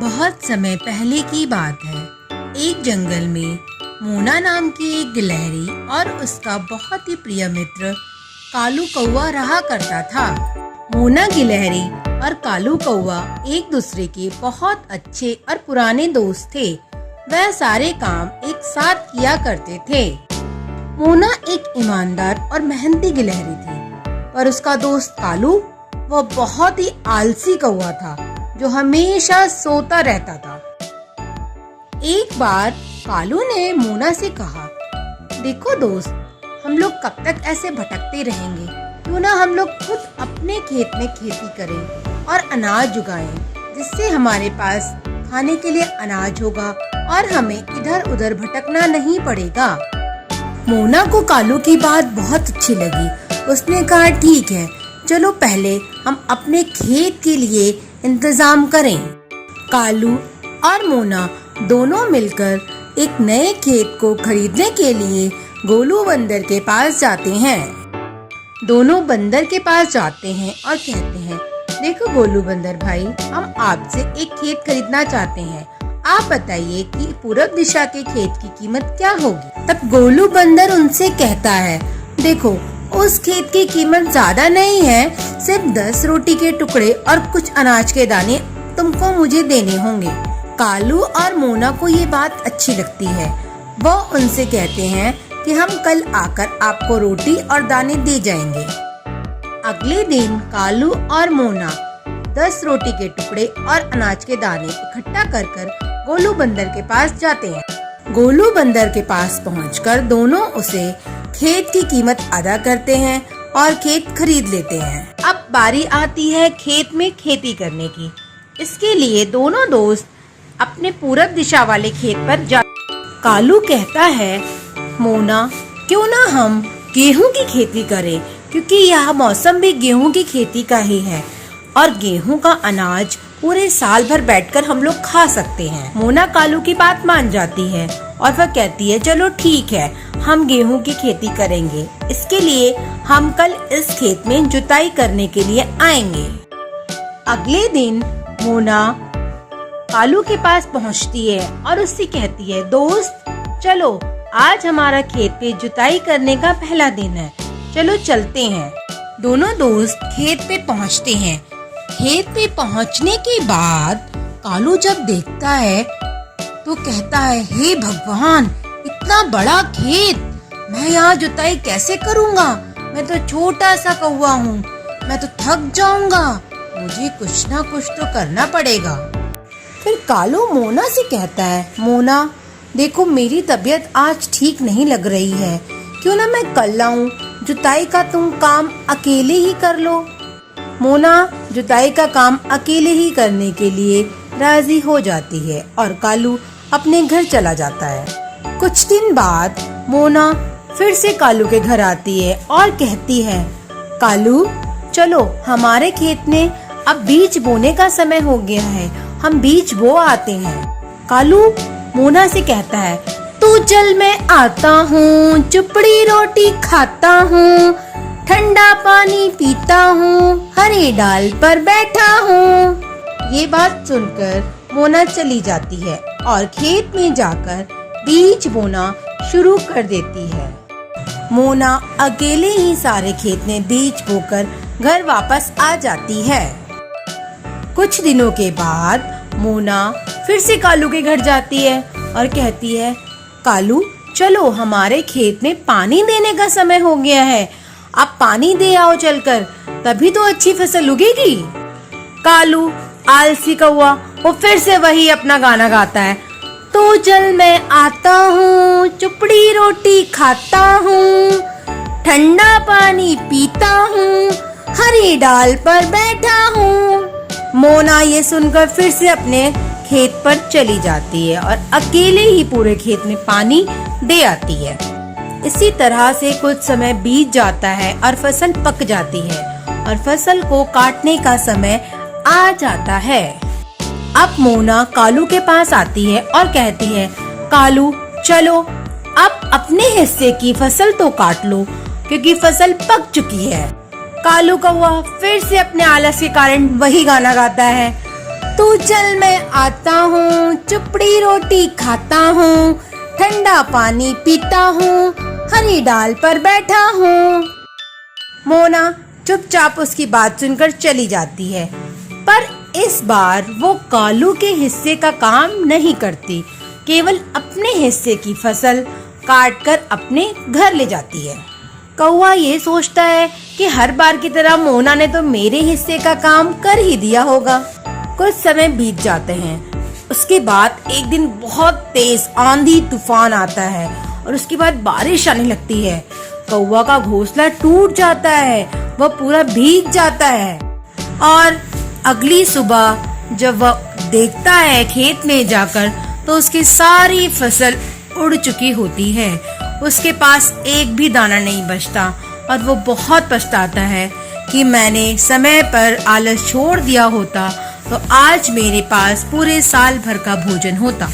बहुत समय पहले की बात है। एक जंगल में मोना नाम की एक गिलहरी और उसका बहुत ही प्रिय मित्र कालू कौवा रहा करता था। मोना गिलहरी और कालू कौवा एक दूसरे के बहुत अच्छे और पुराने दोस्त थे। वह सारे काम एक साथ किया करते थे। मोना एक ईमानदार और मेहनती गिलहरी थी, पर उसका दोस्त कालू वह बहुत ही आलसी कौवा था जो हमेशा सोता रहता था। एक बार कालू ने मोना से कहा, देखो दोस्त, हम लोग कब तक ऐसे भटकते रहेंगे? क्यों ना हम लोग खुद अपने खेत में खेती करें और अनाज उगाएं, जिससे हमारे पास खाने के लिए अनाज होगा और हमें इधर उधर भटकना नहीं पड़ेगा। मोना को कालू की बात बहुत अच्छी लगी। उसने कहा, ठीक है, चलो पहले हम अपने खेत के लिए इंतजाम करें। कालू और मोना दोनों मिलकर एक नए खेत को खरीदने के लिए गोलू बंदर के पास जाते हैं। दोनों बंदर के पास जाते हैं और कहते हैं, देखो गोलू बंदर भाई, हम आपसे एक खेत खरीदना चाहते हैं। आप बताइए कि पूरब दिशा के खेत की कीमत क्या होगी? तब गोलू बंदर उनसे कहता है, देखो, उस खेत की कीमत ज्यादा नहीं है, सिर्फ 10 रोटी के टुकड़े और कुछ अनाज के दाने तुमको मुझे देने होंगे। कालू और मोना को ये बात अच्छी लगती है। वो उनसे कहते हैं कि हम कल आकर आपको रोटी और दाने दे जाएंगे। अगले दिन कालू और मोना 10 रोटी के टुकड़े और अनाज के दाने इकट्ठा कर गोलू बंदर के पास जाते हैं। गोलू बंदर के पास पहुंचकर दोनों उसे खेत की कीमत अदा करते हैं और खेत खरीद लेते हैं। अब बारी आती है खेत में खेती करने की। इसके लिए दोनों दोस्त अपने पूरब दिशा वाले खेत पर जा। कालू कहता है, मोना, क्यों ना हम गेहूं की खेती करें, क्योंकि यह मौसम भी गेहूं की खेती का ही है और गेहूं का अनाज पूरे साल भर बैठकर हम लोग खा सकते हैं। मोना कालू की बात मान जाती है और वह कहती है, चलो ठीक है, हम गेहूं की खेती करेंगे। इसके लिए हम कल इस खेत में जुताई करने के लिए आएंगे। अगले दिन मोना कालू के पास पहुंचती है और उससे कहती है, दोस्त, चलो, आज हमारा खेत पे जुताई करने का पहला दिन है, चलो चलते हैं। दोनों दोस्त खेत पे पहुंचते हैं। खेत पे पहुंचने के बाद कालू जब देखता है तो कहता है, हे भगवान, इतना बड़ा खेत, मैं यहाँ जुताई कैसे करूँगा? मैं तो छोटा सा कौवा हूँ, मैं तो थक जाऊंगा, मुझे कुछ ना कुछ तो करना पड़ेगा। फिर कालू मोना से कहता है, मोना, देखो, मेरी तबीयत आज ठीक नहीं लग रही है, क्यों ना मैं कल लाऊं, जुताई का तुम काम अकेले ही कर लो। मोना जुताई का काम अकेले ही करने के लिए राजी हो जाती है और कालू अपने घर चला जाता है। कुछ दिन बाद मोना फिर से कालू के घर आती है और कहती है, कालू, चलो, हमारे खेत में अब बीज बोने का समय हो गया है, हम बीज बो आते हैं। कालू मोना से कहता है, तू चल, मैं आता हूँ, चुपड़ी रोटी खाता हूँ, ठंडा पानी पीता हूँ, हरी डाल पर बैठा हूँ। ये बात सुनकर मोना चली जाती है और खेत में जाकर बीज बोना शुरू कर देती है। मोना अकेले ही सारे खेत में बीज बोकर घर वापस आ जाती है। कुछ दिनों के बाद मोना फिर से कालू के घर जाती है और कहती है, कालू, चलो, हमारे खेत में पानी देने का समय हो गया है, आप पानी दे आओ चलकर, तभी तो अच्छी फसल उगेगी। कालू आलसी कौवा वो फिर से वही अपना गाना गाता है, तो चल, मैं आता हूँ, चुपड़ी रोटी खाता हूँ, ठंडा पानी पीता हूँ, हरी डाल पर बैठा हूँ। मोना ये सुनकर फिर से अपने खेत पर चली जाती है और अकेले ही पूरे खेत में पानी दे आती है। इसी तरह से कुछ समय बीत जाता है और फसल पक जाती है और फसल को काटने का समय आ जाता है। अब मोना कालू के पास आती है और कहती है, कालू, चलो, अब अपने हिस्से की फसल तो काट लो, क्योंकि फसल पक चुकी है। कालू कौवा फिर से अपने आलस के कारण वही गाना गाता है, तू चल मैं आता हूँ, चुपड़ी रोटी खाता हूँ, ठंडा पानी पीता हूँ, हरी डाल पर बैठा हूँ। मोना चुपचाप उसकी बात सुनकर चली जाती है, पर इस बार वो कालू के हिस्से का काम नहीं करती, केवल अपने हिस्से की फसल काट कर अपने घर ले जाती है। कौवा ये सोचता है कि हर बार की तरह मोना ने तो मेरे हिस्से का काम कर ही दिया होगा। कुछ समय बीत जाते हैं। उसके बाद एक दिन बहुत तेज आंधी तूफान आता है और उसके बाद बारिश आने लगती है। कौवा का घोंसला टूट जाता है, वह पूरा भीग जाता है और अगली सुबह जब वह देखता है खेत में जाकर तो उसकी सारी फसल उड़ चुकी होती है। उसके पास एक भी दाना नहीं बचता और वो बहुत पछताता है कि मैंने समय पर आलस छोड़ दिया होता तो आज मेरे पास पूरे साल भर का भोजन होता।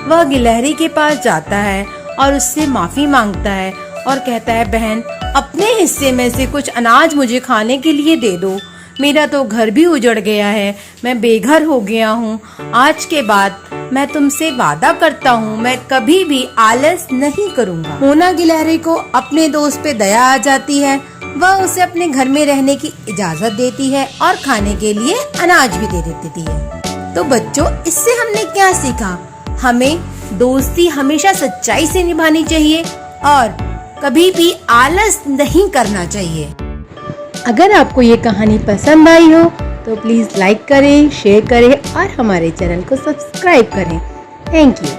वह गिलहरी के पास जाता है और उससे माफी मांगता है और कहता है, बहन अपने हिस्से में से कुछ अनाज मुझे खाने के लिए दे दो। मेरा तो घर भी उजड़ गया है, मैं बेघर हो गया हूँ। आज के बाद मैं तुमसे वादा करता हूँ मैं कभी भी आलस नहीं करूँगा। मोना गिलहरी को अपने दोस्त पे दया आ जाती है। वह उसे अपने घर में रहने की इजाजत देती है और खाने के लिए अनाज भी दे देती है। तो बच्चों, इससे हमने क्या सीखा? हमें दोस्ती हमेशा सच्चाई से निभानी चाहिए और कभी भी आलस नहीं करना चाहिए। अगर आपको ये कहानी पसंद आई हो तो प्लीज़ लाइक करें, शेयर करें और हमारे चैनल को सब्सक्राइब करें। Thank you.